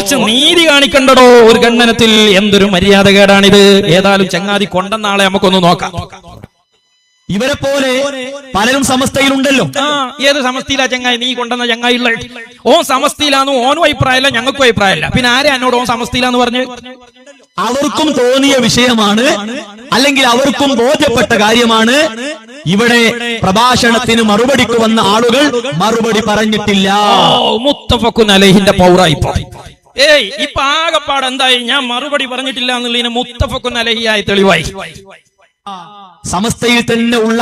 കുറച്ച് നീതി കാണിക്കണ്ടടോ ഒരു ഖണ്ഡനത്തിൽ. എന്തൊരു മര്യാദകേടാണിത്. ഏതായാലും ചങ്ങാതി കൊണ്ടെന്നാളെ നമുക്കൊന്ന് നോക്കാം. ഇവരെ പോലെ പലരും സമസ്തയിലുണ്ടല്ലോ. ഏത് സമസ്തയിലാ ചങ്ങായി നീ കൊണ്ടുവന്ന ചങ്ങായിള്ള? ഓൻ സമസ്തയിലാന്ന് ഓനും അഭിപ്രായമല്ല, ഞങ്ങൾക്കും അഭിപ്രായമല്ല. പിന്നെ ആരെ എന്നോട് ഓൻ സമസ്തയിലാന്ന് പറഞ്ഞ്? അവർക്കും തോന്നിയ വിഷയമാണ്, അല്ലെങ്കിൽ അവർക്കും ബോധ്യപ്പെട്ട കാര്യമാണ്. ഇവിടെ പ്രഭാഷണത്തിന് മറുപടിക്ക് വന്ന ആളുകൾ മറുപടി പറഞ്ഞിട്ടില്ല. മുത്തഫഖുൻ അലൈഹിന്റെ പൗറായിപ്പോ. ഇപ്പൊ ആകപ്പാട് എന്തായി? ഞാൻ മറുപടി പറഞ്ഞിട്ടില്ല എന്നുള്ളതിന് മുത്തഫഖുൻ അലൈഹിയായി തെളിവായി. സമസ്തയിൽ തന്നെ ഉള്ള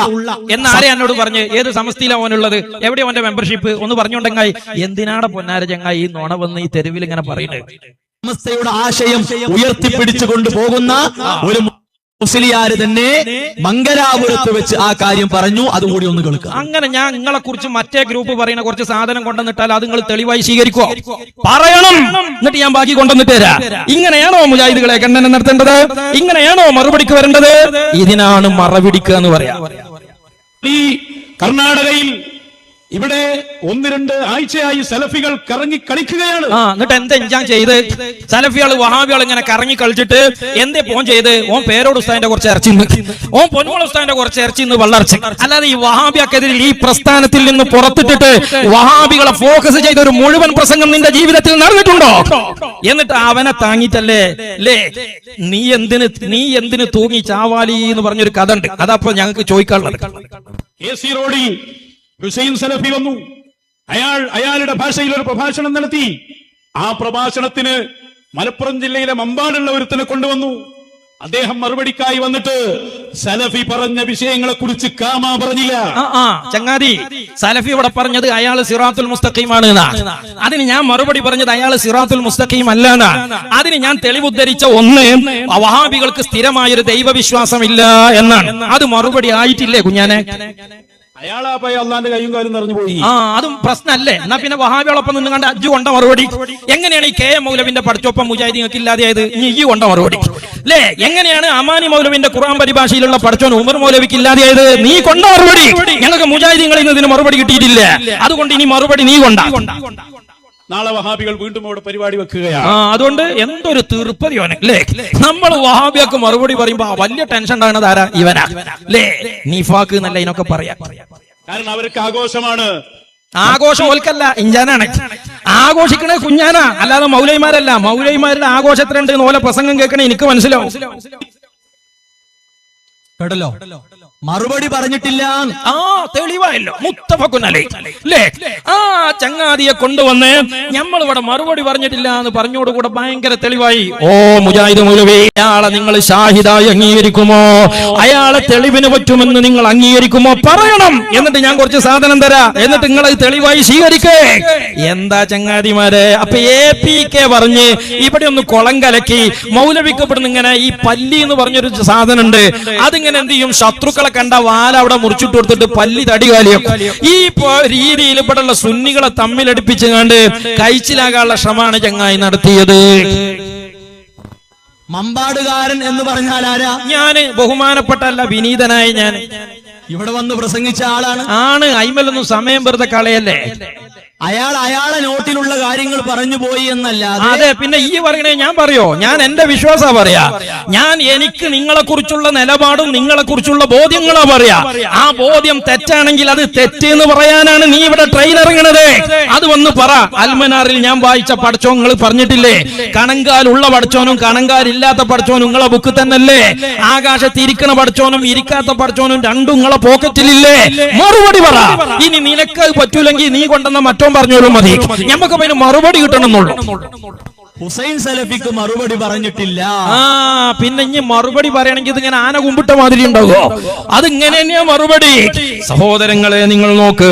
എന്നാരെ എന്നോട് പറഞ്ഞ്? ഏത് സമസ്തയിലാ ഓനുള്ളത്? എവിടെ ഓന്റെ മെമ്പർഷിപ്പ്? ഒന്ന് പറഞ്ഞോണ്ടെങ്കായി. എന്തിനാടെ പൊന്നാര ചങ്ങായി ഈ നോണ വന്ന് ഈ തെരുവിൽ ഇങ്ങനെ പറയുന്നത്? സമസ്തയുടെ ആശയം ഉയർത്തിപ്പിടിച്ചുകൊണ്ട് പോകുന്ന ഒരു മുസ്ലിയാര് തന്നെ മംഗലാപുരത്ത് വെച്ച് ആ കാര്യം പറഞ്ഞു. അതുകൂടി ഒന്ന് കേൾക്കുക. അങ്ങനെ ഞാൻ നിങ്ങളെ കുറിച്ച് മറ്റേ ഗ്രൂപ്പ് പറയുന്ന കുറച്ച് സാധനം കൊണ്ടുവന്നിട്ടാൽ അത് നിങ്ങൾ തെളിവായി സ്വീകരിക്കോ? പറയണം, എന്നിട്ട് ഞാൻ ബാക്കി കൊണ്ടുവന്നിട്ട് തരാം. ഇങ്ങനെയാണോ മുജാഹിദുകളെ ഖണ്ഡനം നടത്തേണ്ടത്? ഇങ്ങനെയാണോ മറുപടിക്ക് വരേണ്ടത്? ഇതിനാണ് മറപിടിക്കുക എന്ന് പറയാം. ഈ കർണാടകയിൽ ഇവിടെ 1-2 ആഴ്ചയായി സലഫികൾ കറങ്ങി കളിക്കുകയാണ്. എന്നിട്ട് എന്താ ഞാൻ ചെയ്ത്? സലഫികൾ വഹാബികൾ ഇങ്ങനെ കറങ്ങി കളിച്ചിട്ട് എന്തേ പോൻ ചെയ്ത്? ഓൻ പേരോട് ഉസ്താദിന്റെ കുറച്ച് ഇറച്ചി, ഓൻ പൊന്മുള ഉസ്താദിന്റെ കുറച്ച് ഇറച്ചി വള്ളർച്ചി. അല്ലാതെ ഈ വഹാബിയക്കെതിരിൽ ഈ പ്രസ്ഥാനത്തിൽ നിന്ന് പുറത്തിട്ടിട്ട് വഹാബികളെ ഫോക്കസ് ചെയ്ത ഒരു മുഴുവൻ പ്രസംഗം നിന്റെ ജീവിതത്തിൽ നടന്നിട്ടുണ്ടോ? എന്നിട്ട് അവനെ താങ്ങിട്ടല്ലേ നീ എന്തിന് തൂങ്ങി ചാവാലി എന്ന് പറഞ്ഞൊരു കഥ ഉണ്ട്. അതപ്പോ ഞങ്ങൾക്ക് ചോദിക്കാനുള്ളത്. AC റോഡിൽ ഹുസൈൻ സലഫി വന്നു. അയാളുടെ ഭാഷയിൽ ഒരു പ്രഭാഷണം നടത്തി. ആ പ്രഭാഷണത്തിന് മലപ്പുറം ജില്ലയിലെ മമ്പാടുള്ള ഒരുത്തനെ കൊണ്ടുവന്നു. അദ്ദേഹം മറുപടിക്കായി വന്നിട്ട് സലഫി പറഞ്ഞ വിഷയങ്ങളെ കുറിച്ച് കാമാ പറഞ്ഞില്ല. ചങ്ങാതി, സലഫി ഇവിടെ പറഞ്ഞത് അയാൾ സിറാത്തുൽ മുസ്തഖീമാണ് എന്നാണ്. അതിന് ഞാൻ മറുപടി പറഞ്ഞത് അയാൾ സിറാത്തുൽ മുസ്തഖീം അല്ല എന്നാണ്. അതിന് ഞാൻ തെളിവുദ്ധരിച്ച ഒന്ന്, വഹാബികൾക്ക് സ്ഥിരമായൊരു ദൈവവിശ്വാസം ഇല്ല എന്നാണ്. അത് മറുപടി ആയിട്ടില്ലേ കുഞ്ഞാനെ? അയാളാപ്പ അള്ളാന്റെ കൈയും കാലും നിറഞ്ഞു പോയി. അതും പ്രശ്നമല്ലേ? എന്നാ പിന്നെ വഹാബികളൊപ്പം നിന്ന് കണ്ട് അജ്ജു കൊണ്ട മറുപടി. എങ്ങനെയാണ് ഈ KM മൗലവിന്റെ പഠിച്ചൊപ്പം മുജാഹിദീങ്ങൾക്ക് ഇല്ലാതെയായത്? ഈ കൊണ്ട മറുപടി അല്ലേ? എങ്ങനെയാണ് അമാനി മൗലവിന്റെ ഖുർആൻ പരിഭാഷയിലുള്ള പഠിച്ചോൻ ഉമർ മൗലവിക്ക് ഇല്ലാതെയായത്? നീ കൊണ്ട മറുപടി. ഞങ്ങൾക്ക് മുജാഹിദീങ്ങളിൽ നിന്ന് ഇതിന് മറുപടി കിട്ടിയിട്ടില്ല. അതുകൊണ്ട് ഇനി മറുപടി നീ കൊണ്ട. നാളെ വഹാബികൾ വീണ്ടും അവിടെ പരിപാടി വെക്കുകയാണ്. അതുകൊണ്ട് എന്തൊരു തീർപ്പതിയോനെ അല്ലേ? നമ്മൾ വഹാബിയൊക്കെ മറുപടി പറയുമ്പോ വലിയ ടെൻഷൻ ഉണ്ടാകുന്നത് ആരാ? ഇവനാ അല്ലേ? നിഫാക്ക് എന്നല്ല ഇതിനൊക്കെ പറയാ. കാരണം അവർക്ക് ആഘോഷമാണ്. ആഘോഷം ഓൽക്കല്ല, ഇഞ്ചാനാണ്. ആഘോഷിക്കണേ കുഞ്ഞാനാ, അല്ലാതെ മൗലൈമാരല്ല. മൗലൈമാരുടെ ആഘോഷത്തിലുണ്ട് ഓലെ പ്രസംഗം കേൾക്കണേ എനിക്ക് മനസ്സിലാവും. കേട്ടല്ലോ, മറുപടി പറഞ്ഞിട്ടില്ല. തെളിവായല്ലോ. മുത്തഫഖുൻ അലൈഹി അല്ലേ? ചങ്ങാതിയെ കൊണ്ടുവന്ന് നമ്മളിവിടെ മറുപടി പറഞ്ഞിട്ടില്ല എന്ന് പറഞ്ഞോടുകൂടെ ഭയങ്കര തെളിവായി. ഓ മുജാഹിദ് മൗലവി, അയാളെ നിങ്ങൾ ഷാഹിദായി അംഗീകരിക്കുമോ? അയാളെ തെളിവിന് പറ്റുമെന്ന് നിങ്ങൾ അംഗീകരിക്കുമോ? പറയണം. എന്നിട്ട് ഞാൻ കുറച്ച് സാധനം തരാം. എന്നിട്ട് നിങ്ങൾ തെളിവായി സ്വീകരിക്കേ. എന്താ ചങ്ങാതിമാരെ? അപ്പൊ APK പറഞ്ഞ് ഇവിടെ ഒന്ന് കുളം കലക്കി മൗലവിക്കപ്പെടുന്ന ഇങ്ങനെ ഈ പല്ലി എന്ന് പറഞ്ഞൊരു സാധനം ഉണ്ട്. അതിങ്ങനെ എന്ത് ചെയ്യും? ശത്രുക്കളെ കണ്ട വാല അവിടെ മുറിച്ചിട്ട് കൊടുത്തിട്ട് പല്ലി തടികാലിയും. ഈ രീതിയിൽ ഇവിടെയുള്ള സുന്നികളെ തമ്മിലടിപ്പിച്ച് കണ്ട് കഴിച്ചിലാകാനുള്ള ശ്രമമാണ് ചങ്ങായി നടത്തിയത്. മമ്പാടുകാരൻ എന്ന് പറഞ്ഞാൽ ആരാ? ഞാന് ബഹുമാനപ്പെട്ടല്ല, വിനീതനായ ഞാൻ ഇവിടെ വന്ന് പ്രസംഗിച്ച ആളാണ്. അയിമലൊന്നും സമയം വെറുതെ കളയല്ലേ. അയാളെ നോട്ടിലുള്ള കാര്യങ്ങൾ പറഞ്ഞു പോയി എന്നല്ല. അതെ, പിന്നെ ഈ പറയണേ ഞാൻ പറയോ? ഞാൻ എന്റെ വിശ്വാസം പറയാ. ഞാൻ എനിക്ക് നിങ്ങളെ കുറിച്ചുള്ള നിലപാടും നിങ്ങളെ കുറിച്ചുള്ള ബോധ്യങ്ങളാ പറയാ. ആ ബോധ്യം തെറ്റാണെങ്കിൽ അത് തെറ്റ് എന്ന് പറയാനാണ് നീ ഇവിടെ ട്രെയിൻ ഇറങ്ങണത്. അത് വന്ന് പറ. അൽമനാറിൽ ഞാൻ വായിച്ച പഠിച്ചോ നിങ്ങൾ പറഞ്ഞിട്ടില്ലേ? കണങ്കാലുള്ള പഠിച്ചോനും കണങ്കാലില്ലാത്ത പഠിച്ചോനും നിങ്ങളെ ബുക്ക് തന്നെയല്ലേ? ആകാശത്ത് ഇരിക്കണ പഠിച്ചോനും ഇരിക്കാത്ത പഠിച്ചോനും രണ്ടും നിങ്ങളെ പോക്കറ്റിലില്ലേ? മറുപടി പറ. ഇനി നിനക്ക് പറ്റൂലെങ്കിൽ നീ കൊണ്ടുവന്ന മറ്റോ പറഞ്ഞോളും മതി. ഞമ്മക്ക് അതിന് മറുപടി കിട്ടണമെന്നുള്ളൂ. ഹുസൈൻ സലഫിക്ക് മറുപടി പറഞ്ഞിട്ടില്ല. പിന്നെ ഇനി മറുപടി പറയണമെങ്കിൽ ഇതിങ്ങനെ ആന കുമ്പിട്ട മാതിരി ഉണ്ടാവോ? അതിങ്ങനെ തന്നെയാ മറുപടി. സഹോദരങ്ങളെ, നിങ്ങൾ നോക്ക്.